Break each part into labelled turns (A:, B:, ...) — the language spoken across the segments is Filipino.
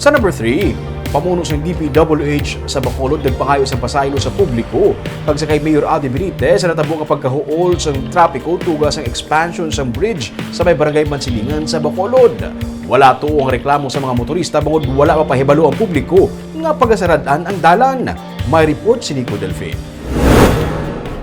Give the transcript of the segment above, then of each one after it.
A: Sa number 3, pamuno sa DPWH sa Bacolod nagpangayo sa pasaylo sa publiko kag sa kay Mayor Aldi Benitez sa natabo nga pagkahuol sa trapiko tugas ang expansion sa bridge sa may barangay Mansilingan sa Bacolod. Wala to ang reklamo sa mga motorista bangod wala mapahibalo ang publiko nga pagasaradaan ang dalan. May report si Nico Delfin.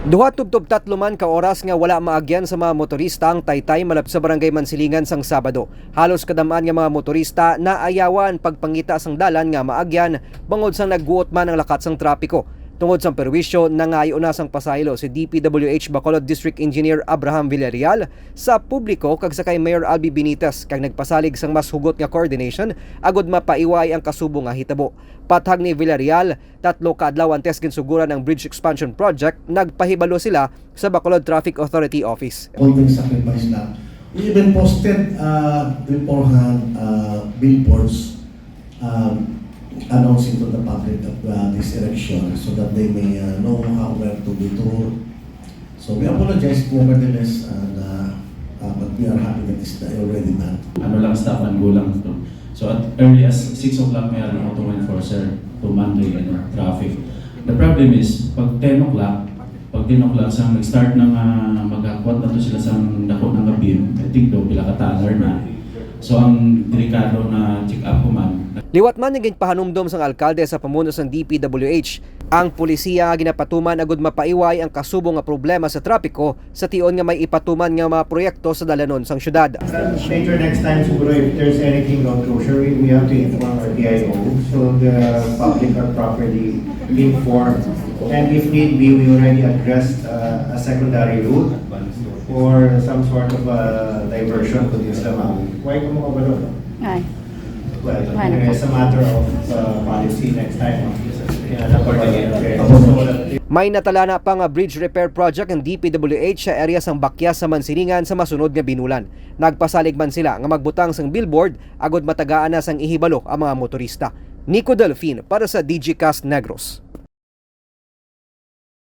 B: Duha tubtob 3 man ka oras nga wala maagyan sa mga motorista ang taytay malapit sa barangay Mansilingan sang Sabado. Halos kadamaan nga mga motorista na ayawan pagpangita sang dalan nga maagyan bangod sang nagguot man ang lakat sang trapiko. Tungod sang perwisyo nangayo na sang pasaylo si DPWH Bacolod District Engineer Abraham Villarreal sa publiko kag sa kay Mayor Albi Benitez kag nagpasalig sang mas hugot nga coordination agod mapaiway ang kasubo nga hitabo. Pathag ni Villarreal, 3 kaadlaw antes ginsugura ng bridge expansion project, nagpahibalo sila sa Bacolod Traffic Authority Office.
C: Holding sacrifice na. We even posted beforehand billboards announcing to the public of this election so that they may know how where to be told. So we apologize nevertheless but we are happy that it's already done.
D: Ano lang staff and gulang to. So at early as 6 o'clock may auto enforcer to man the traffic. The problem is pag 10 o'clock sang nag-start ng mag-akwat na to sila sang dako ng gabin, I think do pila ka taler na. So ang delikado na check up ko man.
B: Liwat man naging pahanumdom sang alkalde sa pamuno sang DPWH, ang pulisiya nga ginapatuman agud mapaiway ang kasubo nga problema sa trapiko sa tion nga may ipatuman nga mga proyekto sa dalanon sang syudad.
E: Later next time siguro if there's anything road closure, we have to inform our PIO so the public are properly informed. And if need be, we already addressed a secondary route or some sort of diversion to this amount. Why ko mo kabalo?
F: Ay.
E: Well, it's a matter of policy next time.
B: May natalana pa nga bridge repair project ng DPWH sa area sang Bakyas sa Mansilingan sa masunod nga binulan. Nagpasalig man sila nga magbutang sang billboard agod matagaan na sang ihibalo ang mga motorista. Nico Delfin para sa DigiCast Negros.